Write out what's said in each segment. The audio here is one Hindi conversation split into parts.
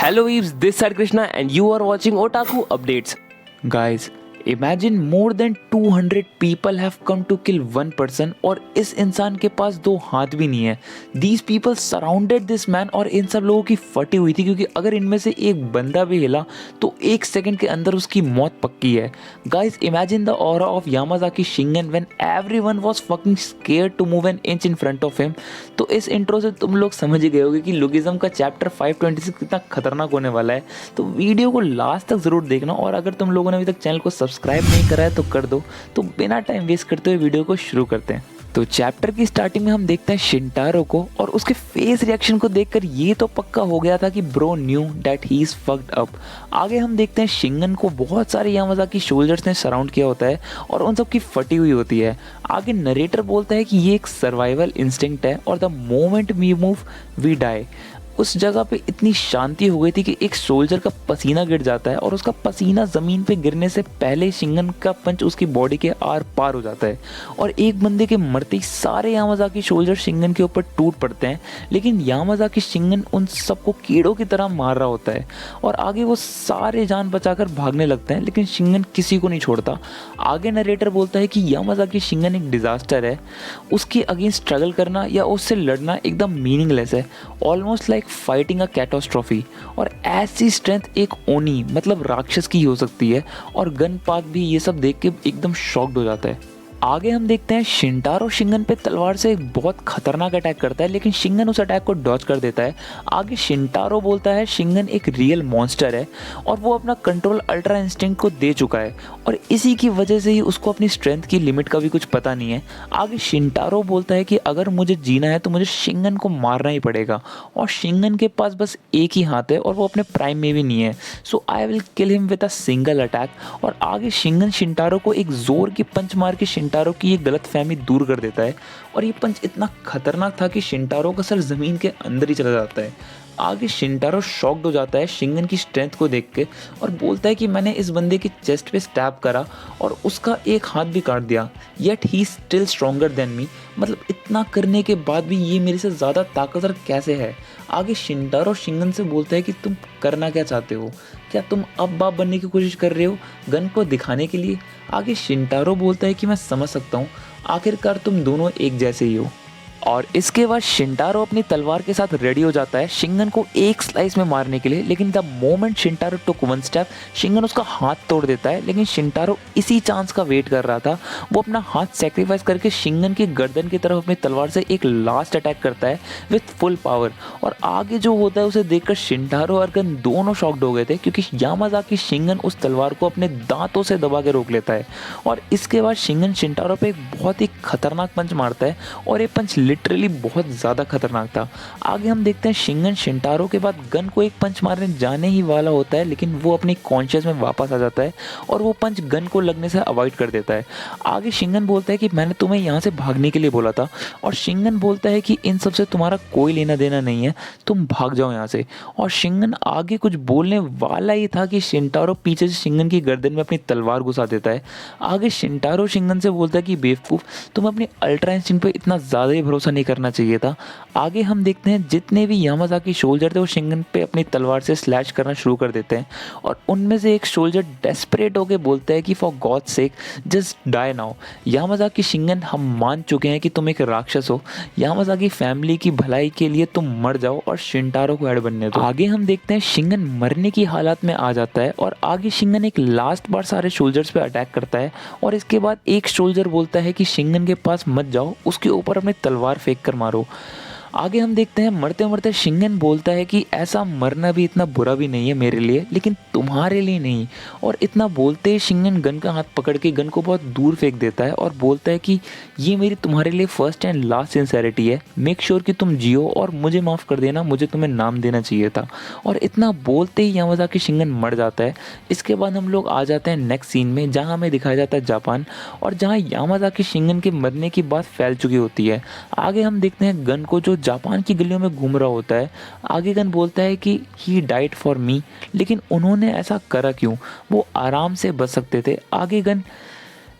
Hello Eves, this side Krishna and you are watching Otaku Updates. Guys, imagine more than 200 people have come to kill one person और इस इंसान के पास दो हाथ भी नहीं है. These people surrounded this man और इन सब लोगों की फटी हुई थी क्योंकि अगर इनमें से एक बंदा भी हिला तो एक सेकंड के अंदर उसकी मौत पक्की है. Guys, imagine the aura of Yamazaki Shingen when everyone was fucking scared to move an inch in front of him. तो इस इंट्रो से तुम लोग समझ ही गए होगे कि लुगिज्म का चैप्टर 526 कितना खतरनाक होने वाला है. तो वीडियो को लास्ट तक ज़रूर देखना और अगर तुम लोगों ने अभी तक चैनल को सब्सक्राइब नहीं करा है तो कर दो. तो बिना टाइम वेस्ट करते हुए वीडियो को शुरू करते हैं. तो चैप्टर की स्टार्टिंग में हम देखते हैं शिंटारो को और उसके फेस रिएक्शन को देखकर ये तो पक्का हो गया था कि bro knew that he is fucked up. आगे हम देखते हैं शिंगन को बहुत सारे यामाज़ाकी सोल्जर्स ने सराउंड किया होता है और उन सब की फटी हुई होती है. आगे नरेटर बोलता है कि ये एक सर्वाइवल इंस्टिंक्ट है और the moment we move we die. उस जगह पे इतनी शांति हो गई थी कि एक सोल्जर का पसीना गिर जाता है और उसका पसीना ज़मीन पे गिरने से पहले शिंगन का पंच उसकी बॉडी के आर पार हो जाता है और एक बंदे के मरते ही सारे यामाज़ाकी सोल्जर शिंगन के ऊपर टूट पड़ते हैं. लेकिन यामाज़ाकी शिंगन उन सबको कीड़ों की तरह मार रहा होता है और आगे वो सारे जान बचाकर भागने लगते हैं लेकिन शिंगन किसी को नहीं छोड़ता. आगे नरेटर बोलता है कि यामाज़ाकी शिंगन एक डिज़ास्टर है, उसके अगेंस्ट स्ट्रगल करना या उससे लड़ना एकदम मीनिंगलेस है, almost like fighting a catastrophe. और ऐसी स्ट्रेंथ एक ओनी मतलब राक्षस की हो सकती है और गन पार्क भी ये सब देख के एकदम शॉक्ड हो जाता है. आगे हम देखते हैं शिंटारो शिंगन पे तलवार से एक बहुत खतरनाक अटैक करता है लेकिन शिंगन उस अटैक को डॉज कर देता है. आगे शिंटारो बोलता है शिंगन एक रियल मॉन्स्टर है और वो अपना कंट्रोल अल्ट्रा इंस्टिंक्ट को दे चुका है और इसी की वजह से ही उसको अपनी स्ट्रेंथ की लिमिट का भी कुछ पता नहीं है. आगे शिंटारो बोलता है कि अगर मुझे जीना है तो मुझे शिंगन को मारना ही पड़ेगा और शिंगन के पास बस एक ही हाथ है और वो अपने प्राइम में भी नहीं है, so I will kill him with a single attack. और आगे शिंगन शिंटारो को एक जोर की पंच मार के शिंटारो की ये गलतफहमी दूर कर देता है और ये पंच इतना खतरनाक था कि शिंटारो का सर ज़मीन के अंदर ही चला जाता है. आगे शिंटारो शॉक्ड हो जाता है शिंगन की स्ट्रेंथ को देख के और बोलता है कि मैंने इस बंदे की चेस्ट पे स्टैब करा और उसका एक हाथ भी काट दिया, yet he still stronger than me. मतलब इतना करने के बाद भी ये मेरे से ज़्यादा ताकतवर कैसे है. आगे शिंटारो शिंगन से बोलता है कि तुम करना क्या चाहते हो, क्या तुम अब बाप बनने की कोशिश कर रहे हो गन को दिखाने के लिए. आगे शिंटारो बोलता है कि मैं समझ सकता हूँ, आखिरकार तुम दोनों एक जैसे ही हो. और इसके बाद शिंटारो अपनी तलवार के साथ रेडी हो जाता है शिंगन को एक स्लाइस में मारने के लिए. लेकिन the moment Shintaro took one step Shingen उसका हाथ तोड़ देता है. लेकिन शिंटारो इसी चांस का वेट कर रहा था. वो अपना हाथ सेक्रीफाइस करके शिंगन की गर्दन की तरफ अपनी तलवार से एक लास्ट अटैक करता है विथ फुल पावर. और आगे जो होता है उसे देखकर शिंटारो और गन दोनों शॉक्ड हो गए थे क्योंकि यामाज़ाकी शिंगन उस तलवार को अपने दांतों से दबा के रोक लेता है. और इसके बाद शिंगन शिंटारो पे एक बहुत ही खतरनाक पंच मारता है और ये पंच लिटरली बहुत ज़्यादा खतरनाक था. आगे हम देखते हैं शिंगन शिंटारो के बाद गन को एक पंच मारने जाने ही वाला होता है लेकिन वो अपनी कॉन्शियस में वापस आ जाता है और वो पंच गन को लगने से अवॉइड कर देता है. आगे शिंगन बोलता है कि मैंने तुम्हें यहाँ से भागने के लिए बोला था और शिंगन बोलता है कि इन सब से तुम्हारा कोई लेना देना नहीं है, तुम भाग जाओ यहाँ से. और शिंगन आगे कुछ बोलने वाला ही था कि शिंटारो पीछे से शिंगन की गर्दन में अपनी तलवार घुसा देता है. आगे शिंटारो शिंगन से बोलता है कि बेवकूफ़, तुम अपनी अल्ट्रा इंस्टिंक्ट पे इतना ज़्यादा ही भरोसा नहीं करना चाहिए था. आगे हम देखते हैं जितने भी यामाज़ाकी सोल्जर थे वो शिंगन पे अपनी तलवार से स्लैश करना शुरू कर देते हैं और उनमें से एक सोल्जर डेस्परेट होकर बोलता है कि for god sake just die now. Yamazaki Shingen, हम मान चुके हैं कि तुम एक राक्षस हो, यामाज़ाकी फैमिली की भलाई के लिए तुम मर जाओ और शिंटारो को हेड बनने दो. आगे हम देखते हैं शिंगन मरने की हालत में आ जाता है और आगे शिंगन एक लास्ट बार सारे सोल्जर्स पे अटैक करता है और इसके बाद एक सोल्जर बोलता है कि शिंगन के पास मत जाओ, उसके ऊपर अपनी तलवार फेंक कर मारो. आगे हम देखते हैं मरते मरते शिंगन बोलता है कि ऐसा मरना भी इतना बुरा भी नहीं है मेरे लिए, लेकिन तुम्हारे लिए नहीं. और इतना बोलते ही शिंगन गन का हाथ पकड़ के गन को बहुत दूर फेंक देता है और बोलता है कि ये मेरी तुम्हारे लिए फर्स्ट एंड लास्ट सिंसेरिटी है, मेक श्योर कि तुम जियो और मुझे माफ़ कर देना, मुझे तुम्हें नाम देना चाहिए था. और इतना बोलते ही यामाज़ाकी शिंगन मर जाता है. इसके बाद हम लोग आ जाते हैं नेक्स्ट सीन में जहाँ हमें दिखाया जाता है जापान और जहाँ यामाज़ाकी शिंगन के मरने की बात फैल चुकी होती है. आगे हम देखते हैं गन को जो जापान की गलियों में घूम रहा होता है. आगे गन बोलता है कि ही डाइड फॉर मी, लेकिन उन्होंने ऐसा करा क्यों, वो आराम से बच सकते थे. आगे गन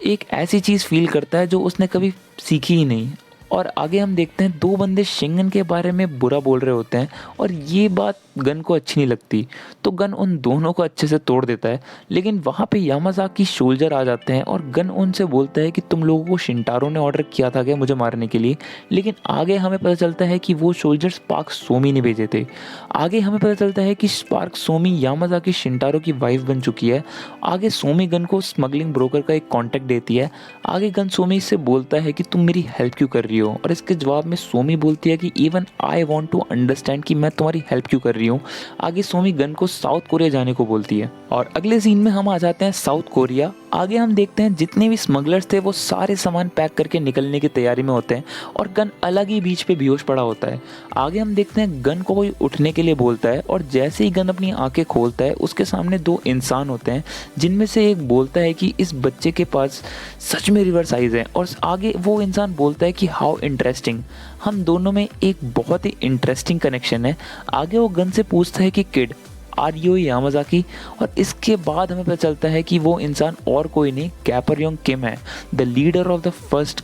एक ऐसी चीज़ फील करता है जो उसने कभी सीखी ही नहीं और आगे हम देखते हैं दो बंदे शिंगन के बारे में बुरा बोल रहे होते हैं और ये बात गन को अच्छी नहीं लगती, तो गन उन दोनों को अच्छे से तोड़ देता है। लेकिन वहाँ पे यामाज़ाकी सोल्जर आ जाते हैं और गन उनसे बोलता है कि तुम लोगों को शिंटारो ने ऑर्डर किया था क्या मुझे मारने के लिए। लेकिन आगे हमें पता चलता है कि वो सोल्जर स्पार्क सोमी ने भेजे थे। आगे हमें पता चलता है कि स्पार्क सोमी यामाज़ाकी शिंटारो की वाइफ बन चुकी है। आगे सोमी गन को स्मगलिंग ब्रोकर का एक कॉन्टैक्ट देती है। आगे गन सोमी से बोलता है कि तुम मेरी हेल्प क्यों कर रही हो, और इसके जवाब में सोमी बोलती है कि even I want to understand कि मैं तुम्हारी हेल्प क्यों कर रही हूँ। आगे सोमी गन को साउथ कोरिया जाने को बोलती है। और अगले सीन में हम आ जाते हैं साउथ कोरिया। आगे हम देखते हैं जितने भी स्मगलर्स थे वो सारे सामान पैक करके निकलने की तैयारी में होते हैं और गन अलग ही बीच पे बेहोश पड़ा होता है। आगे हम देखते हैं गन को कोई उठने के लिए बोलता है और जैसे ही गन अपनी आंखें खोलता है उसके सामने दो इंसान होते हैं, जिनमें से एक बोलता है कि इस बच्चे के पास सच में रिवर्स आइज है। और आगे वो इंसान बोलता है कि हाउ इंटरेस्टिंग। हम दोनों में एक बहुत ही इंटरेस्टिंग कनेक्शन है। आगे वो गन से पूछता है कि किड आर यू यामाज़ाकी, और इसके बाद हमें पता चलता है कि वो इंसान और कोई नहीं गैपर योंग किम है, the leader of the fist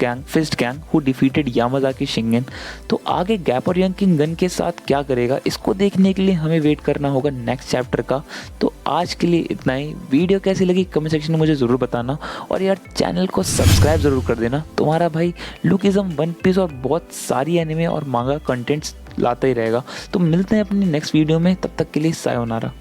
gang who defeated Yamazaki Shingen. तो आगे गैपर योंग किम गन के साथ क्या करेगा, इसको देखने के लिए हमें वेट करना होगा नेक्स्ट चैप्टर का। तो आज के लिए इतना ही। वीडियो कैसी लगी कमेंट सेक्शन में मुझे ज़रूर बताना, और यार चैनल को सब्सक्राइब ज़रूर कर देना। तुम्हारा भाई लुकिज़म, वन पीस और बहुत सारी एनिमे और मांगा कंटेंट्स लाता ही रहेगा। तो मिलते हैं अपनी नेक्स्ट वीडियो में, तब तक के लिए सायोनारा।